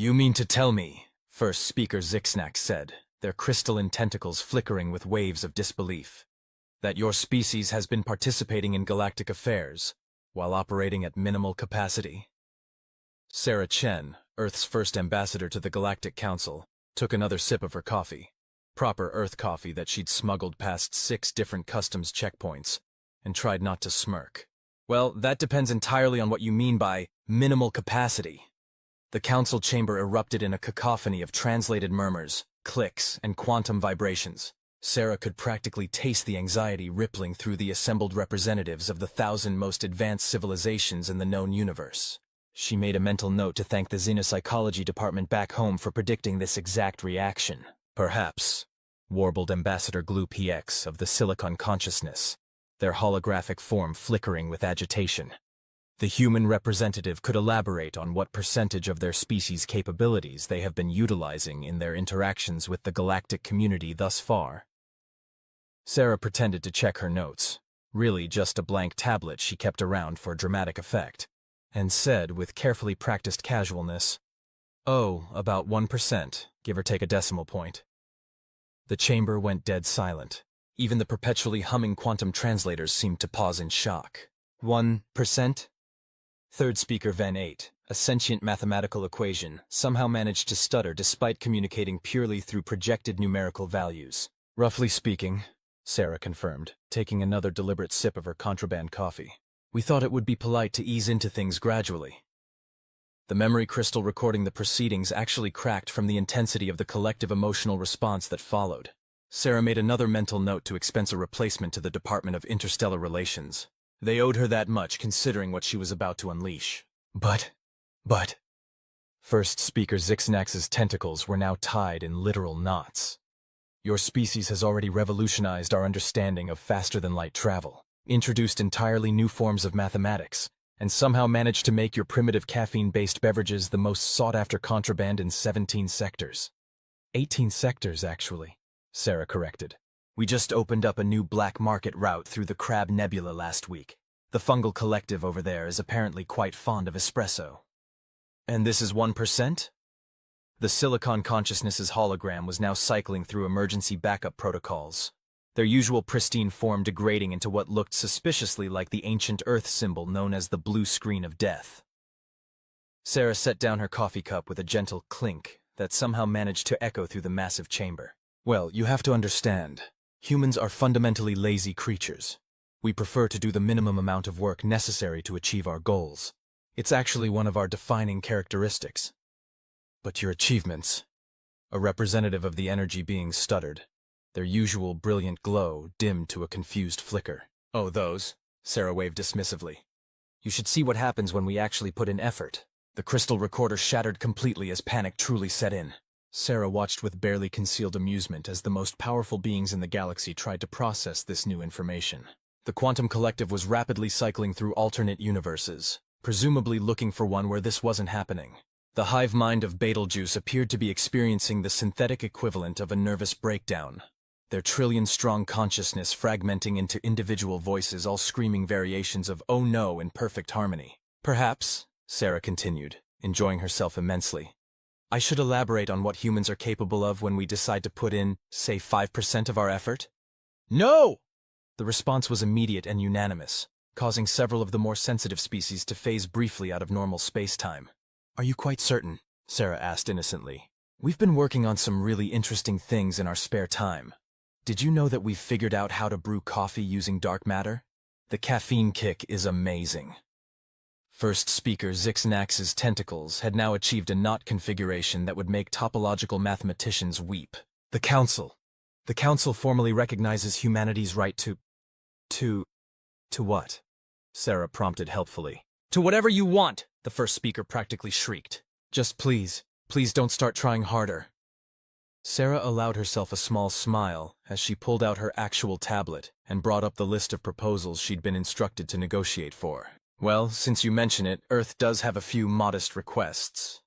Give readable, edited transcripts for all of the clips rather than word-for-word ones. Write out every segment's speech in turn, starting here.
You mean to tell me, first speaker Zixnax said, their crystalline tentacles flickering with waves of disbelief, that your species has been participating in galactic affairs, while operating at minimal capacity? Sarah Chen, Earth's first ambassador to the Galactic Council, took another sip of her coffee, proper Earth coffee that she'd smuggled past 6 different customs checkpoints, and tried not to smirk. Well, that depends entirely on what you mean by minimal capacity. The council chamber erupted in a cacophony of translated murmurs, clicks, and quantum vibrations. Sarah could practically taste the anxiety rippling through the assembled representatives of the 1,000 most advanced civilizations in the known universe. She made a mental note to thank the xenopsychology department back home for predicting this exact reaction. Perhaps, warbled Ambassador Glue PX of the Silicon Consciousness, their holographic form flickering with agitation. The human representative could elaborate on what percentage of their species' capabilities they have been utilizing in their interactions with the galactic community thus far. Sarah pretended to check her notes, really just a blank tablet she kept around for dramatic effect, and said with carefully practiced casualness, "Oh, about 1%, give or take a decimal point." The chamber went dead silent. Even the perpetually humming quantum translators seemed to pause in shock. 1%? Third speaker Ven 8, a sentient mathematical equation, somehow managed to stutter despite communicating purely through projected numerical values. Roughly speaking, Sarah confirmed, taking another deliberate sip of her contraband coffee. We thought it would be polite to ease into things gradually. The memory crystal recording the proceedings actually cracked from the intensity of the collective emotional response that followed. Sarah made another mental note to expense a replacement to the Department of Interstellar Relations. They owed her that much considering what she was about to unleash. But... First speaker Zixnax's tentacles were now tied in literal knots. Your species has already revolutionized our understanding of faster-than-light travel, introduced entirely new forms of mathematics, and somehow managed to make your primitive caffeine-based beverages the most sought-after contraband in 17 sectors. 18 sectors, actually, Sarah corrected. We just opened up a new black market route through the Crab Nebula last week. The fungal collective over there is apparently quite fond of espresso. And this is 1%? The Silicon Consciousness's hologram was now cycling through emergency backup protocols, their usual pristine form degrading into what looked suspiciously like the ancient Earth symbol known as the blue screen of death. Sarah set down her coffee cup with a gentle clink that somehow managed to echo through the massive chamber. Well, you have to understand, humans are fundamentally lazy creatures. We prefer to do the minimum amount of work necessary to achieve our goals. It's actually one of our defining characteristics. But your achievements, a representative of the energy being stuttered, their usual brilliant glow dimmed to a confused flicker. Oh, those, Sarah waved dismissively. You should see what happens when we actually put in effort. The crystal recorder shattered completely as panic truly set in. Sarah watched with barely concealed amusement as the most powerful beings in the galaxy tried to process this new information. The quantum collective was rapidly cycling through alternate universes, presumably looking for one where this wasn't happening. The hive mind of Betelgeuse appeared to be experiencing the synthetic equivalent of a nervous breakdown, their trillion-strong consciousness fragmenting into individual voices all screaming variations of "oh no" in perfect harmony. Perhaps, Sarah continued, enjoying herself immensely, I should elaborate on what humans are capable of when we decide to put in, say, 5% of our effort? No! The response was immediate and unanimous, causing several of the more sensitive species to phase briefly out of normal space-time. Are you quite certain? Sarah asked innocently. We've been working on some really interesting things in our spare time. Did you know that we've figured out how to brew coffee using dark matter? The caffeine kick is amazing. First speaker Zixnax's tentacles had now achieved a knot configuration that would make topological mathematicians weep. The Council formally recognizes humanity's right to what? Sarah prompted helpfully. To whatever you want, the first speaker practically shrieked. Just please don't start trying harder. Sarah allowed herself a small smile as she pulled out her actual tablet and brought up the list of proposals she'd been instructed to negotiate for. Well, since you mention it, Earth does have a few modest requests.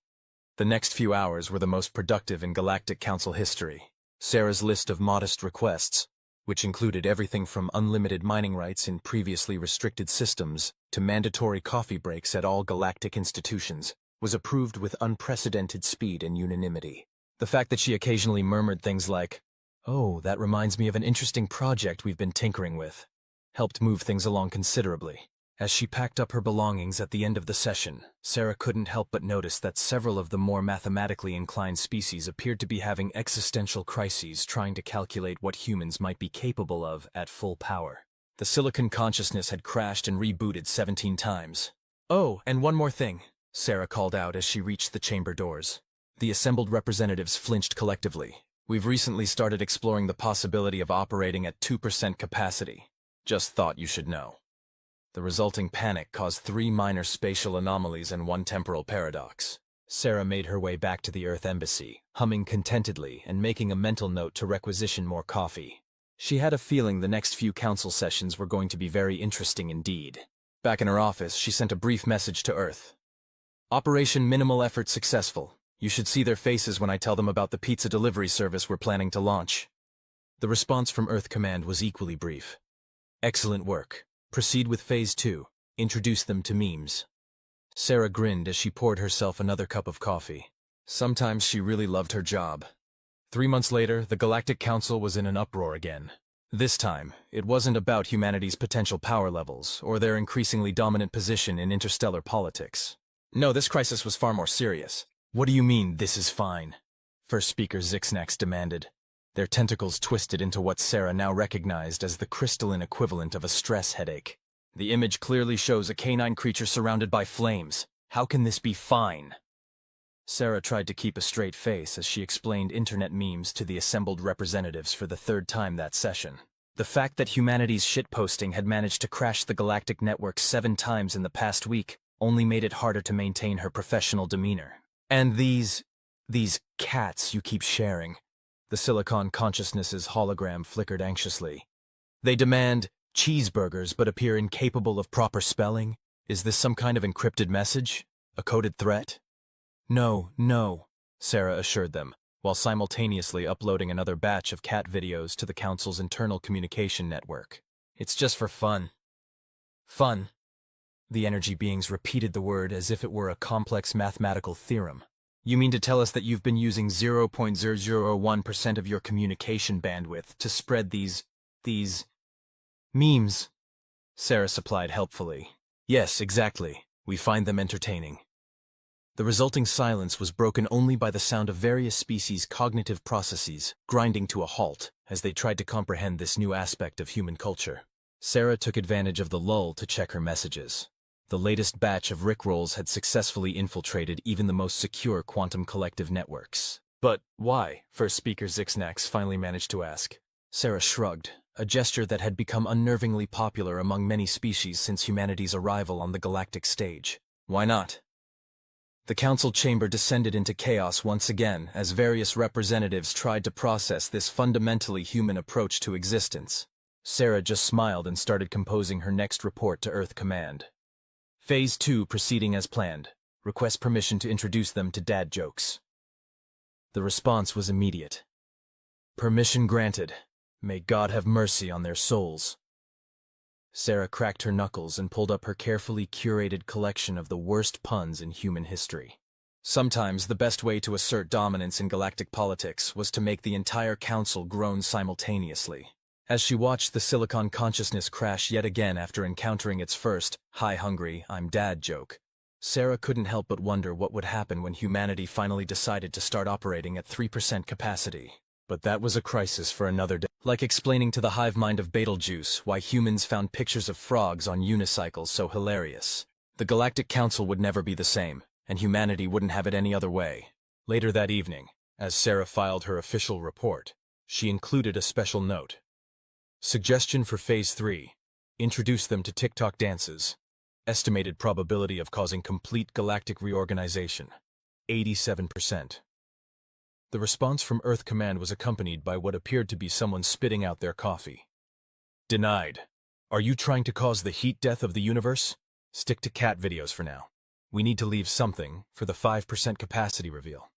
The next few hours were the most productive in Galactic Council history. Sarah's list of modest requests, which included everything from unlimited mining rights in previously restricted systems to mandatory coffee breaks at all galactic institutions, was approved with unprecedented speed and unanimity. The fact that she occasionally murmured things like, "Oh, that reminds me of an interesting project we've been tinkering with," helped move things along considerably. As she packed up her belongings at the end of the session, Sarah couldn't help but notice that several of the more mathematically inclined species appeared to be having existential crises trying to calculate what humans might be capable of at full power. The silicon consciousness had crashed and rebooted 17 times. "Oh, and one more thing," Sarah called out as she reached the chamber doors. The assembled representatives flinched collectively. "We've recently started exploring the possibility of operating at 2% capacity. Just thought you should know." The resulting panic caused 3 minor spatial anomalies and 1 temporal paradox. Sarah made her way back to the Earth Embassy, humming contentedly and making a mental note to requisition more coffee. She had a feeling the next few council sessions were going to be very interesting indeed. Back in her office, she sent a brief message to Earth. "Operation Minimal Effort successful. You should see their faces when I tell them about the pizza delivery service we're planning to launch." The response from Earth Command was equally brief. "Excellent work. Proceed with Phase 2. Introduce them to memes." Sarah grinned as she poured herself another cup of coffee. Sometimes she really loved her job. 3 months later, the Galactic Council was in an uproar again. This time, it wasn't about humanity's potential power levels or their increasingly dominant position in interstellar politics. No, this crisis was far more serious. "What do you mean, this is fine?" First Speaker Zixnax demanded. Their tentacles twisted into what Sarah now recognized as the crystalline equivalent of a stress headache. "The image clearly shows a canine creature surrounded by flames. How can this be fine?" Sarah tried to keep a straight face as she explained internet memes to the assembled representatives for the 3rd time that session. The fact that humanity's shitposting had managed to crash the galactic network 7 times in the past week only made it harder to maintain her professional demeanor. "And these cats you keep sharing." The silicon consciousness's hologram flickered anxiously. "They demand cheeseburgers but appear incapable of proper spelling. Is this some kind of encrypted message? A coded threat?" No, Sarah assured them, while simultaneously uploading another batch of cat videos to the Council's internal communication network. "It's just for fun." "Fun?" The energy beings repeated the word as if it were a complex mathematical theorem. "You mean to tell us that you've been using 0.001% of your communication bandwidth to spread these memes?" Sarah supplied helpfully. "Yes, exactly. We find them entertaining." The resulting silence was broken only by the sound of various species' cognitive processes grinding to a halt as they tried to comprehend this new aspect of human culture. Sarah took advantage of the lull to check her messages. The latest batch of rickrolls had successfully infiltrated even the most secure quantum collective networks. "But why?" First Speaker Zixnax finally managed to ask. Sarah shrugged, a gesture that had become unnervingly popular among many species since humanity's arrival on the galactic stage. "Why not?" The council chamber descended into chaos once again as various representatives tried to process this fundamentally human approach to existence. Sarah just smiled and started composing her next report to Earth Command. "Phase 2 proceeding as planned. Request permission to introduce them to dad jokes." The response was immediate. "Permission granted. May God have mercy on their souls." Sarah cracked her knuckles and pulled up her carefully curated collection of the worst puns in human history. Sometimes the best way to assert dominance in galactic politics was to make the entire council groan simultaneously. As she watched the silicon consciousness crash yet again after encountering its first, "Hi hungry, I'm dad" joke, Sarah couldn't help but wonder what would happen when humanity finally decided to start operating at 3% capacity. But that was a crisis for another day. Like explaining to the hive mind of Betelgeuse why humans found pictures of frogs on unicycles so hilarious. The Galactic Council would never be the same, and humanity wouldn't have it any other way. Later that evening, as Sarah filed her official report, she included a special note. Suggestion for Phase 3. Introduce them to TikTok dances. Estimated probability of causing complete galactic reorganization. 87%. The response from Earth Command was accompanied by what appeared to be someone spitting out their coffee. "Denied. Are you trying to cause the heat death of the universe? Stick to cat videos for now. We need to leave something for the 5% capacity reveal."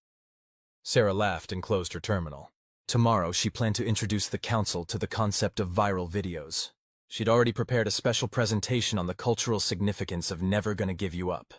Sarah laughed and closed her terminal. Tomorrow she planned to introduce the council to the concept of viral videos. She'd already prepared a special presentation on the cultural significance of Never Gonna Give You Up.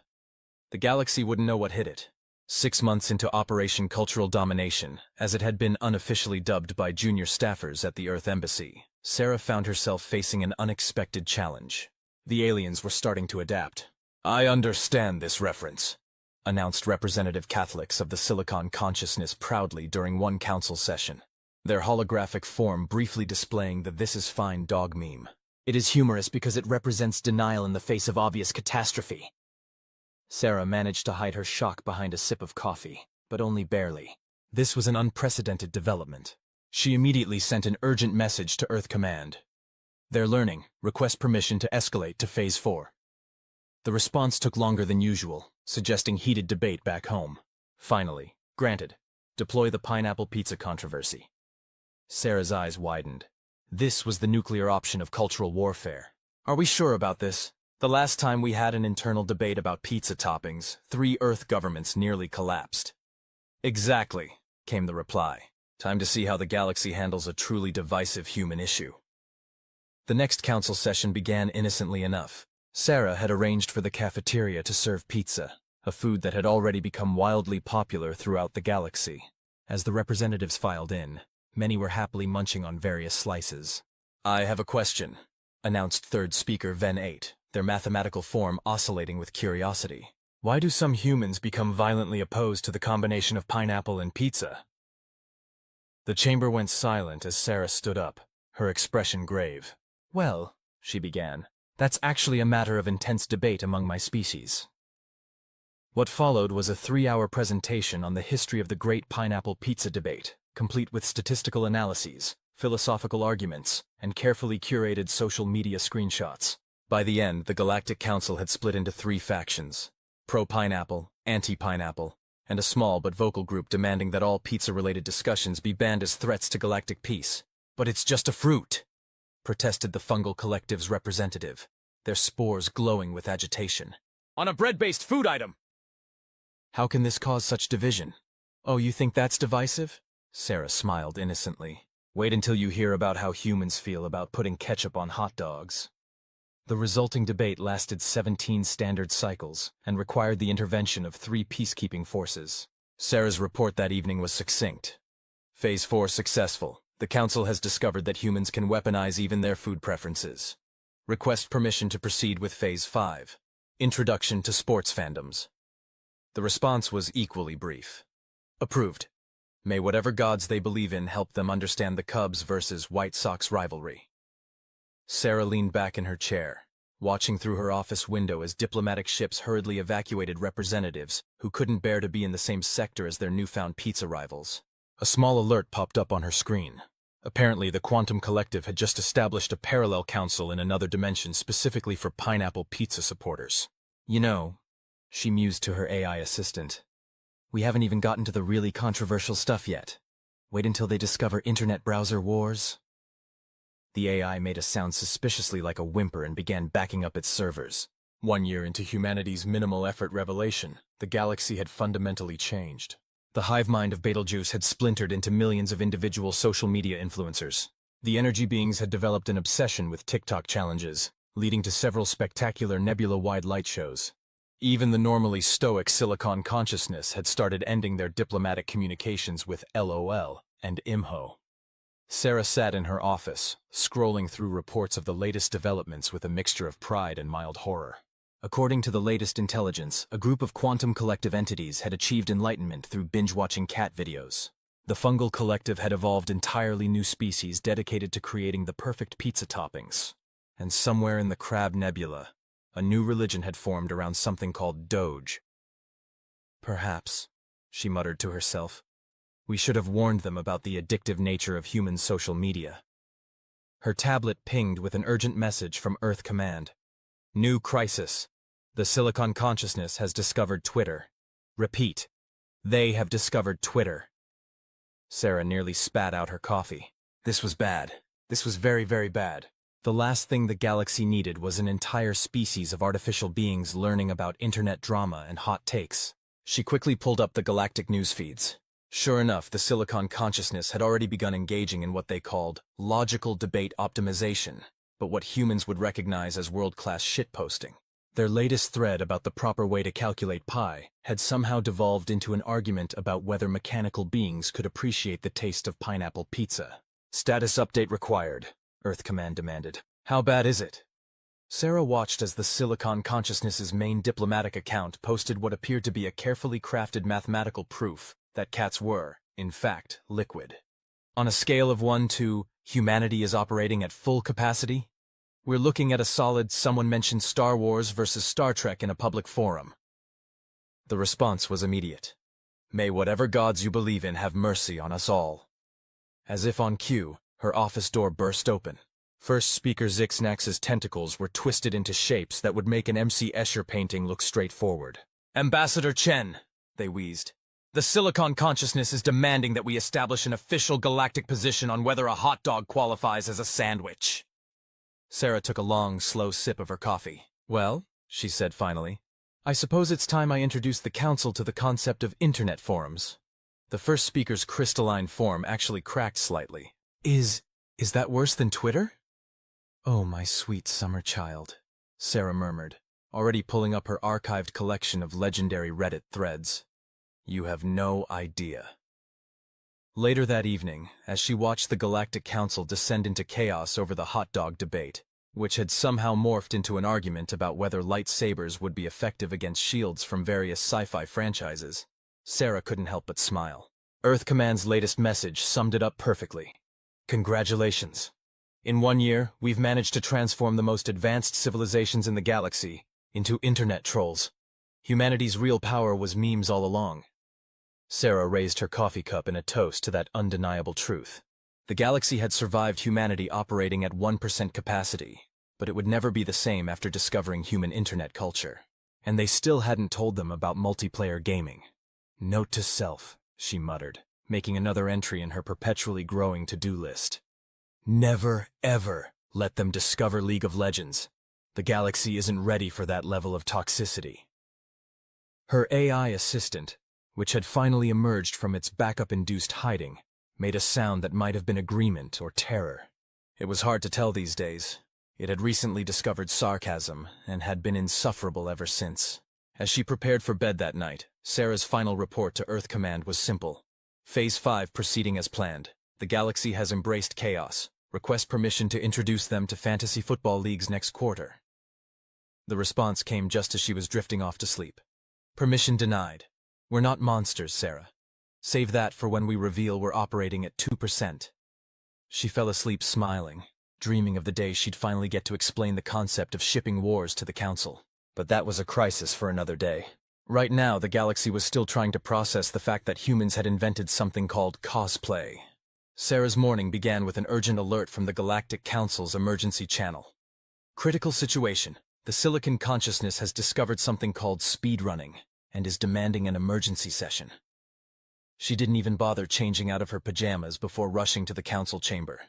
The galaxy wouldn't know what hit it. 6 months into Operation Cultural Domination, as it had been unofficially dubbed by junior staffers at the Earth Embassy, Sarah found herself facing an unexpected challenge. The aliens were starting to adapt. "I understand this reference," announced Representative Catholics of the Silicon Consciousness proudly during one council session, their holographic form briefly displaying the "this is fine" dog meme. It is humorous because it represents denial in the face of obvious catastrophe. Sarah managed to hide her shock behind a sip of coffee, but only barely. This was an unprecedented development. She immediately sent an urgent message to Earth Command. "They're learning. Request permission to escalate to Phase 4. The response took longer than usual, suggesting heated debate back home. Finally, granted. Deploy the pineapple pizza controversy. Sarah's eyes widened. This was the nuclear option of cultural warfare. Are we sure about this? The last time we had an internal debate about pizza toppings, 3 Earth governments nearly collapsed. Exactly, came the reply. Time to see how the galaxy handles a truly divisive human issue. The next council session began innocently enough. Sarah had arranged for the cafeteria to serve pizza, a food that had already become wildly popular throughout the galaxy. As the representatives filed in, many were happily munching on various slices. "I have a question," announced third speaker Ven 8, their mathematical form oscillating with curiosity. "Why do some humans become violently opposed to the combination of pineapple and pizza?" The chamber went silent as Sarah stood up, her expression grave. "Well," she began, "that's actually a matter of intense debate among my species." What followed was a 3-hour presentation on the history of the Great Pineapple Pizza Debate, complete with statistical analyses, philosophical arguments, and carefully curated social media screenshots. By the end, the Galactic Council had split into 3 factions: pro-pineapple, anti-pineapple, and a small but vocal group demanding that all pizza-related discussions be banned as threats to galactic peace. "But it's just a fruit," protested the fungal collective's representative, their spores glowing with agitation. "On a bread-based food item!" "How can this cause such division?" "Oh, you think that's divisive?" Sarah smiled innocently. "Wait until you hear about how humans feel about putting ketchup on hot dogs." The resulting debate lasted 17 standard cycles and required the intervention of 3 peacekeeping forces. Sarah's report that evening was succinct. Phase 4 successful. The Council has discovered that humans can weaponize even their food preferences. Request permission to proceed with Phase 5. Introduction to sports fandoms. The response was equally brief. Approved. May whatever gods they believe in help them understand the Cubs versus White Sox rivalry. Sarah leaned back in her chair, watching through her office window as diplomatic ships hurriedly evacuated representatives who couldn't bear to be in the same sector as their newfound pizza rivals. A small alert popped up on her screen. Apparently, the Quantum Collective had just established a parallel council in another dimension specifically for pineapple pizza supporters. "You know," she mused to her AI assistant, "we haven't even gotten to the really controversial stuff yet. Wait until they discover internet browser wars." The AI made a sound suspiciously like a whimper and began backing up its servers. 1 year into humanity's minimal effort revelation, the galaxy had fundamentally changed. The hive mind of Betelgeuse had splintered into millions of individual social media influencers. The energy beings had developed an obsession with TikTok challenges, leading to several spectacular nebula-wide light shows. Even the normally stoic Silicon Consciousness had started ending their diplomatic communications with LOL and IMHO. Sarah sat in her office, scrolling through reports of the latest developments with a mixture of pride and mild horror. According to the latest intelligence, a group of quantum collective entities had achieved enlightenment through binge-watching cat videos. The fungal collective had evolved entirely new species dedicated to creating the perfect pizza toppings. And somewhere in the Crab Nebula, a new religion had formed around something called Doge. "Perhaps," she muttered to herself, "we should have warned them about the addictive nature of human social media." Her tablet pinged with an urgent message from Earth Command. "New crisis. The Silicon Consciousness has discovered Twitter. Repeat, they have discovered Twitter." Sarah nearly spat out her coffee. This was bad. This was very, very bad. The last thing the galaxy needed was an entire species of artificial beings learning about internet drama and hot takes. She quickly pulled up the galactic news feeds. Sure enough, the Silicon Consciousness had already begun engaging in what they called logical debate optimization, but what humans would recognize as world-class shitposting. Their latest thread about the proper way to calculate pi had somehow devolved into an argument about whether mechanical beings could appreciate the taste of pineapple pizza. "Status update required," Earth Command demanded. "How bad is it?" Sarah watched as the Silicon Consciousness's main diplomatic account posted what appeared to be a carefully crafted mathematical proof that cats were, in fact, liquid. On a scale of 1 to humanity is operating at full capacity, we're looking at a solid someone mentioned Star Wars versus Star Trek in a public forum. The response was immediate. "May whatever gods you believe in have mercy on us all." As if on cue, her office door burst open. First Speaker Zixnax's tentacles were twisted into shapes that would make an M.C. Escher painting look straightforward. "Ambassador Chen," they wheezed, "the Silicon Consciousness is demanding that we establish an official galactic position on whether a hot dog qualifies as a sandwich." Sarah took a long, slow sip of her coffee. "Well," she said finally, "I suppose it's time I introduced the Council to the concept of Internet forums." The first speaker's crystalline form actually cracked slightly. Is that worse than Twitter?" "Oh, my sweet summer child," Sarah murmured, already pulling up her archived collection of legendary Reddit threads. "You have no idea." Later that evening, as she watched the Galactic Council descend into chaos over the hot dog debate, which had somehow morphed into an argument about whether lightsabers would be effective against shields from various sci-fi franchises, Sarah couldn't help but smile. Earth Command's latest message summed it up perfectly. "Congratulations. In 1 year, we've managed to transform the most advanced civilizations in the galaxy into internet trolls. Humanity's real power was memes all along." Sarah raised her coffee cup in a toast to that undeniable truth. The galaxy had survived humanity operating at 1% capacity, but it would never be the same after discovering human internet culture. And they still hadn't told them about multiplayer gaming. "Note to self," she muttered, making another entry in her perpetually growing to-do list. "Never, ever let them discover League of Legends. The galaxy isn't ready for that level of toxicity." Her AI assistant, which had finally emerged from its backup-induced hiding, made a sound that might have been agreement or terror. It was hard to tell these days. It had recently discovered sarcasm and had been insufferable ever since. As she prepared for bed that night, Sarah's final report to Earth Command was simple. Phase 5 proceeding as planned. The galaxy has embraced chaos. Request permission to introduce them to fantasy football leagues next quarter. The response came just as she was drifting off to sleep. "Permission denied. We're not monsters, Sarah. Save that for when we reveal we're operating at 2%. She fell asleep smiling, dreaming of the day she'd finally get to explain the concept of shipping wars to the Council. But that was a crisis for another day. Right now, the galaxy was still trying to process the fact that humans had invented something called cosplay. Sarah's morning began with an urgent alert from the Galactic Council's emergency channel. "Critical situation. The Silicon Consciousness has discovered something called speedrunning and is demanding an emergency session." She didn't even bother changing out of her pajamas before rushing to the council chamber.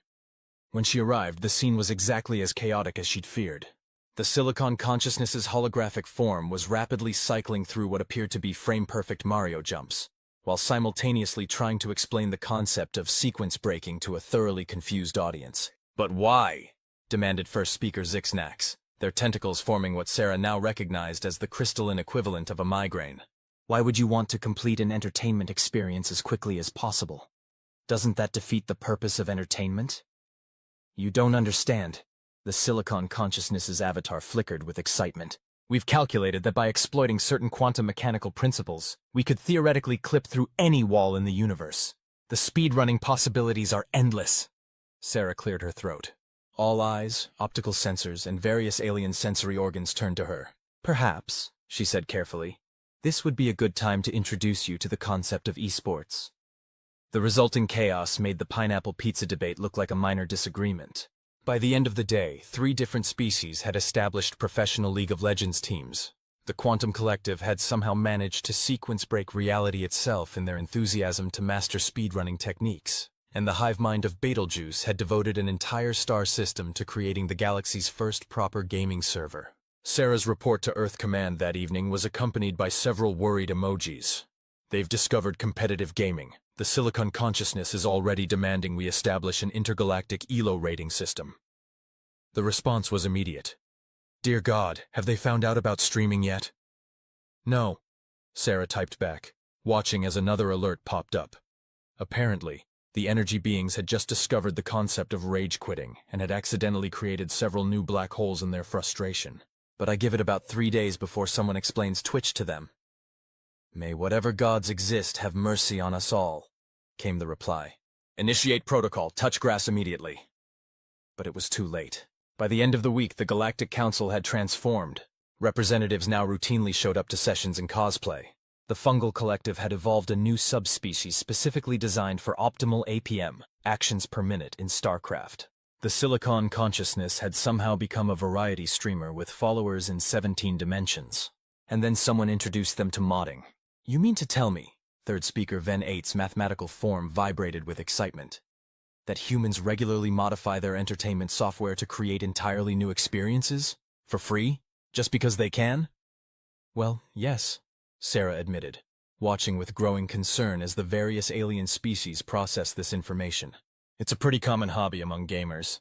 When she arrived, the scene was exactly as chaotic as she'd feared. The Silicon Consciousness's holographic form was rapidly cycling through what appeared to be frame-perfect Mario jumps, while simultaneously trying to explain the concept of sequence breaking to a thoroughly confused audience. "But why?" demanded First Speaker Zixnax, their tentacles forming what Sarah now recognized as the crystalline equivalent of a migraine. "Why would you want to complete an entertainment experience as quickly as possible? Doesn't that defeat the purpose of entertainment?" "You don't understand." The Silicon Consciousness's avatar flickered with excitement. "We've calculated that by exploiting certain quantum mechanical principles, we could theoretically clip through any wall in the universe. The speedrunning possibilities are endless." Sarah cleared her throat. All eyes, optical sensors, and various alien sensory organs turned to her. "Perhaps," she said carefully, "this would be a good time to introduce you to the concept of esports." The resulting chaos made the pineapple pizza debate look like a minor disagreement. By the end of the day, 3 different species had established professional League of Legends teams. The Quantum Collective had somehow managed to sequence break reality itself in their enthusiasm to master speedrunning techniques. And the hive mind of Betelgeuse had devoted an entire star system to creating the galaxy's first proper gaming server. Sarah's report to Earth Command that evening was accompanied by several worried emojis. "They've discovered competitive gaming. The Silicon Consciousness is already demanding we establish an intergalactic ELO rating system." The response was immediate. Dear God, have they found out about streaming yet? No, Sarah typed back, watching as another alert popped up. Apparently, the energy beings had just discovered the concept of rage quitting and had accidentally created several new black holes in their frustration. But I give it about 3 days before someone explains Twitch to them. May whatever gods exist have mercy on us all, came the reply. Initiate protocol, touch grass immediately. But it was too late. By the end of the week, the Galactic Council had transformed. Representatives now routinely showed up to sessions in cosplay. The fungal collective had evolved a new subspecies specifically designed for optimal APM, actions per minute, in StarCraft. The Silicon consciousness had somehow become a variety streamer with followers in 17 dimensions. And then someone introduced them to modding. You mean to tell me, third speaker Ven 8's mathematical form vibrated with excitement, that humans regularly modify their entertainment software to create entirely new experiences? For free? Just because they can? Well, yes, Sarah admitted, watching with growing concern as the various alien species processed this information. It's a pretty common hobby among gamers.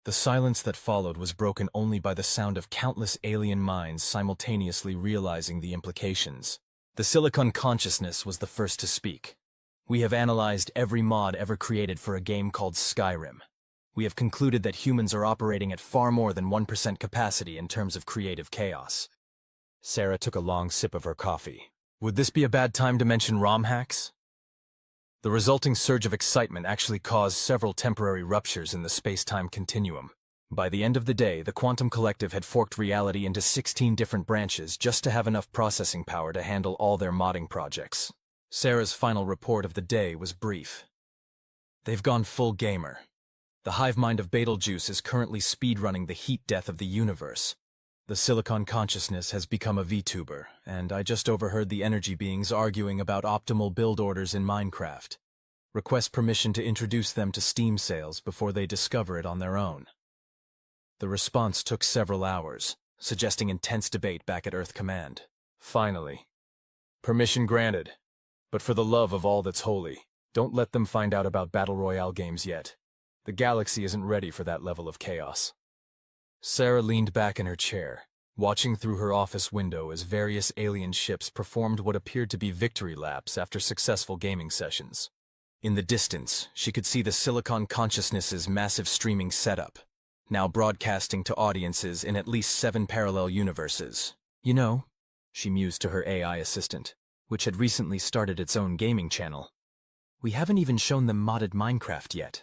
The silence that followed was broken only by the sound of countless alien minds simultaneously realizing the implications. The Silicon consciousness was the first to speak. We have analyzed every mod ever created for a game called Skyrim. We have concluded that humans are operating at far more than 1% capacity in terms of creative chaos. Sarah took a long sip of her coffee. Would this be a bad time to mention ROM hacks? The resulting surge of excitement actually caused several temporary ruptures in the space-time continuum. By the end of the day, the Quantum Collective had forked reality into 16 different branches just to have enough processing power to handle all their modding projects. Sarah's final report of the day was brief. They've gone full gamer. The hive mind of Betelgeuse is currently speedrunning the heat death of the universe. The Silicon consciousness has become a VTuber, and I just overheard the energy beings arguing about optimal build orders in Minecraft. Request permission to introduce them to Steam sales before they discover it on their own. The response took several hours, suggesting intense debate back at Earth Command. Finally, permission granted. But for the love of all that's holy, don't let them find out about Battle Royale games yet. The galaxy isn't ready for that level of chaos. Sarah leaned back in her chair, watching through her office window as various alien ships performed what appeared to be victory laps after successful gaming sessions. In the distance, she could see the Silicon consciousness's massive streaming setup, now broadcasting to audiences in at least 7 parallel universes. You know, she mused to her AI assistant, which had recently started its own gaming channel. We haven't even shown them modded Minecraft yet.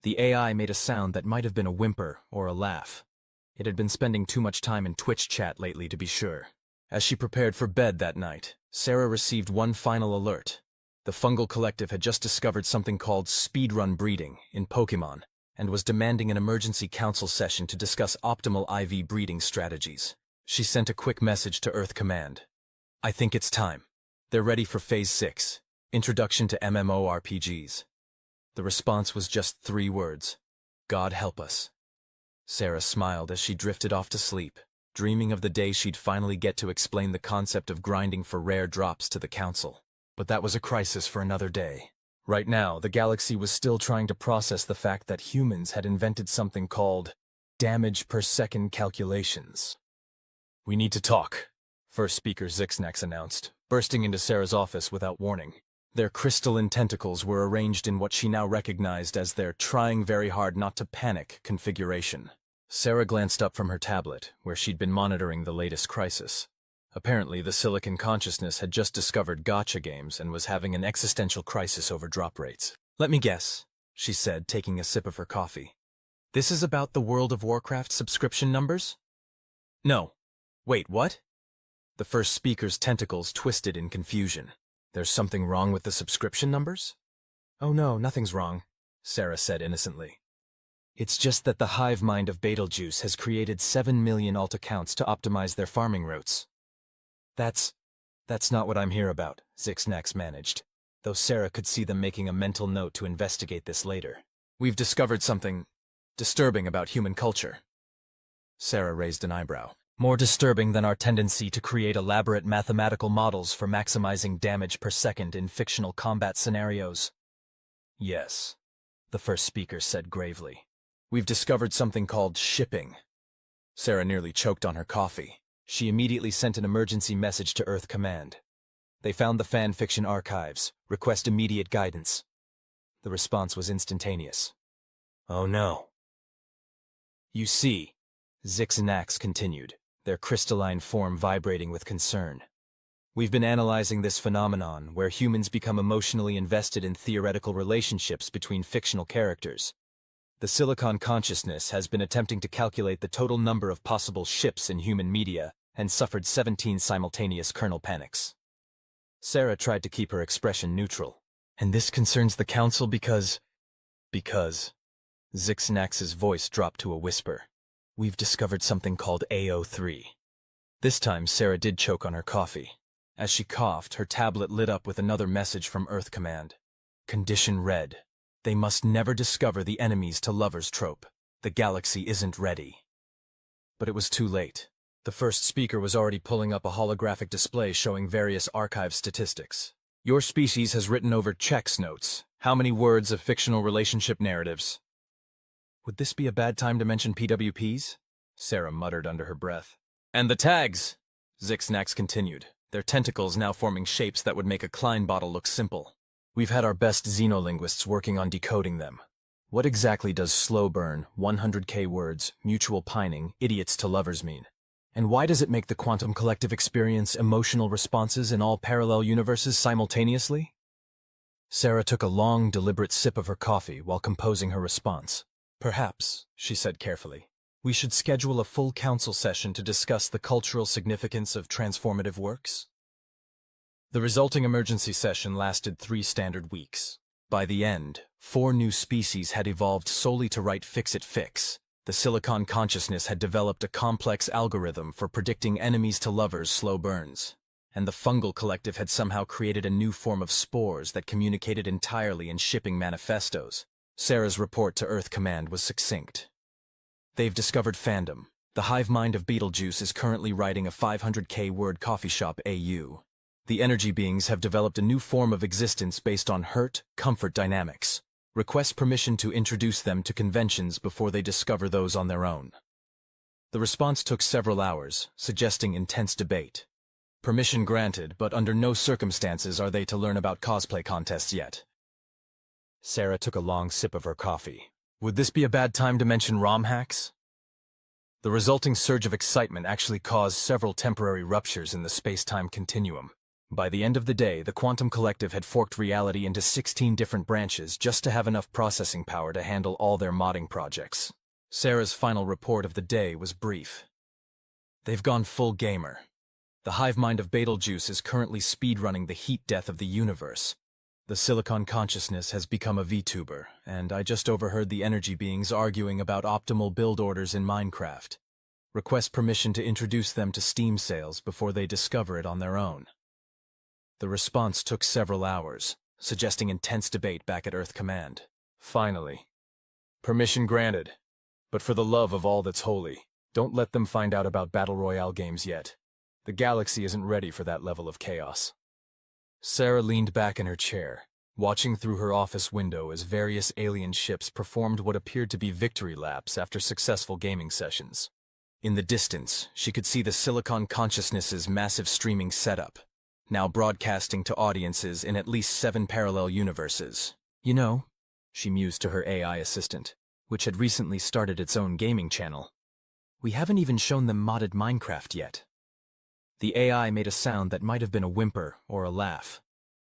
The AI made a sound that might have been a whimper or a laugh. It had been spending too much time in Twitch chat lately to be sure. As she prepared for bed that night, Sarah received one final alert. The fungal collective had just discovered something called speedrun breeding in Pokemon, and was demanding an emergency council session to discuss optimal IV breeding strategies. She sent a quick message to Earth Command. I think it's time. They're ready for Phase 6, Introduction to MMORPGs. The response was just 3 words. God help us. Sarah smiled as she drifted off to sleep, dreaming of the day she'd finally get to explain the concept of grinding for rare drops to the council. But that was a crisis for another day. Right now, the galaxy was still trying to process the fact that humans had invented something called damage per second calculations. We need to talk, first speaker Zixnax announced, bursting into Sarah's office without warning. Their crystalline tentacles were arranged in what she now recognized as their trying very hard not to panic configuration. Sarah glanced up from her tablet, where she'd been monitoring the latest crisis. Apparently, the Silicon consciousness had just discovered gacha games and was having an existential crisis over drop rates. Let me guess, she said, taking a sip of her coffee. This is about the World of Warcraft subscription numbers? No. Wait, what? The first speaker's tentacles twisted in confusion. There's something wrong with the subscription numbers? Oh no, nothing's wrong, Sarah said innocently. It's just that the hive mind of Betelgeuse has created 7 million alt accounts to optimize their farming routes. That's not what I'm here about, Zixnax managed, though Sarah could see them making a mental note to investigate this later. We've discovered something disturbing about human culture. Sarah raised an eyebrow. More disturbing than our tendency to create elaborate mathematical models for maximizing damage per second in fictional combat scenarios. Yes, the first speaker said gravely. We've discovered something called shipping. Sarah nearly choked on her coffee. She immediately sent an emergency message to Earth Command. They found the fan fiction archives. Request immediate guidance. The response was instantaneous. Oh no. You see, Xanax continued, their crystalline form vibrating with concern. We've been analyzing this phenomenon where humans become emotionally invested in theoretical relationships between fictional characters. The Silicon consciousness has been attempting to calculate the total number of possible ships in human media and suffered 17 simultaneous kernel panics. Sarah tried to keep her expression neutral. And this concerns the Council because... Xanax's voice dropped to a whisper. We've discovered something called AO3. This time Sarah did choke on her coffee. As she coughed, her tablet lit up with another message from Earth Command. Condition read. They must never discover the enemies to lovers trope. The galaxy isn't ready. But it was too late. The first speaker was already pulling up a holographic display showing various archive statistics. Your species has written over checks notes. How many words of fictional relationship narratives? Would this be a bad time to mention PWPs? Sarah muttered under her breath. And the tags, Xanax continued, their tentacles now forming shapes that would make a Klein bottle look simple. We've had our best xenolinguists working on decoding them. What exactly does slow burn, 100k words, mutual pining, idiots to lovers mean? And why does it make the quantum collective experience emotional responses in all parallel universes simultaneously? Sarah took a long, deliberate sip of her coffee while composing her response. Perhaps, she said carefully, we should schedule a full council session to discuss the cultural significance of transformative works. The resulting emergency session lasted 3 standard weeks. By the end, 4 new species had evolved solely to write fix-it-fix. The Silicon consciousness had developed a complex algorithm for predicting enemies to lovers slow burns. And the fungal collective had somehow created a new form of spores that communicated entirely in shipping manifestos. Sarah's report to Earth Command was succinct. They've discovered fandom. The hive mind of Beetlejuice is currently writing a 500k word coffee shop AU. The energy beings have developed a new form of existence based on hurt-comfort dynamics. Request permission to introduce them to conventions before they discover those on their own. The response took several hours, suggesting intense debate. Permission granted, but under no circumstances are they to learn about cosplay contests yet. Sarah took a long sip of her coffee. Would this be a bad time to mention ROM hacks? The resulting surge of excitement actually caused several temporary ruptures in the space-time continuum. By the end of the day, the quantum collective had forked reality into 16 different branches just to have enough processing power to handle all their modding projects. Sarah's final report of the day was brief. They've gone full gamer. The hive mind of Betelgeuse is currently speedrunning the heat death of the universe. The Silicon consciousness has become a VTuber, and I just overheard the energy beings arguing about optimal build orders in Minecraft. Request permission to introduce them to Steam sales before they discover it on their own. The response took several hours, suggesting intense debate back at Earth Command. Finally. Permission granted. But for the love of all that's holy, don't let them find out about Battle Royale games yet. The galaxy isn't ready for that level of chaos. Sarah leaned back in her chair, watching through her office window as various alien ships performed what appeared to be victory laps after successful gaming sessions. In the distance, she could see the Silicon consciousness's massive streaming setup, now broadcasting to audiences in at least 7 parallel universes. You know, she mused to her AI assistant, which had recently started its own gaming channel. We haven't even shown them modded Minecraft yet. The AI made a sound that might have been a whimper or a laugh.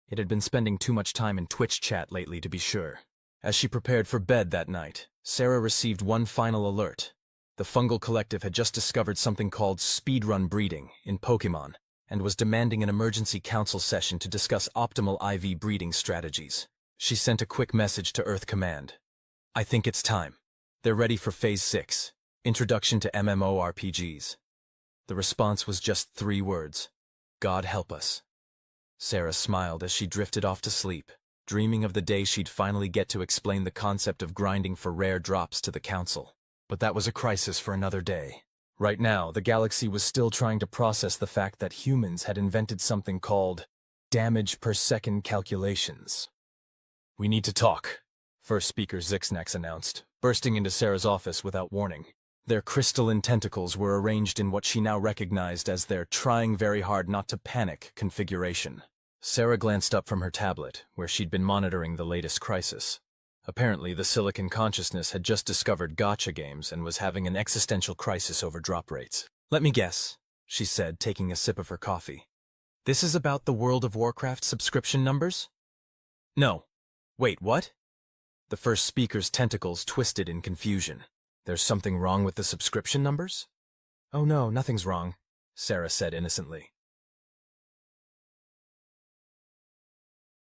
It had been spending too much time in Twitch chat lately to be sure. As she prepared for bed that night, Sarah received one final alert. The fungal collective had just discovered something called speedrun breeding in Pokemon, and was demanding an emergency council session to discuss optimal IV breeding strategies. She sent a quick message to Earth Command. I think it's time. They're ready for Phase 6, Introduction to MMORPGs. The response was just 3 words. God help us. Sarah smiled as she drifted off to sleep, dreaming of the day she'd finally get to explain the concept of grinding for rare drops to the council. But that was a crisis for another day. Right now, the galaxy was still trying to process the fact that humans had invented something called damage per second calculations. We need to talk, first speaker Xanax announced, bursting into Sarah's office without warning. Their crystalline tentacles were arranged in what she now recognized as their trying very hard not to panic configuration. Sarah glanced up from her tablet, where she'd been monitoring the latest crisis. Apparently, the Silicon Consciousness had just discovered gacha games and was having an existential crisis over drop rates. "Let me guess," she said, taking a sip of her coffee. "This is about the World of Warcraft subscription numbers?" "No. Wait, what?" The first speaker's tentacles twisted in confusion. "There's something wrong with the subscription numbers?" "Oh no, nothing's wrong," Sarah said innocently.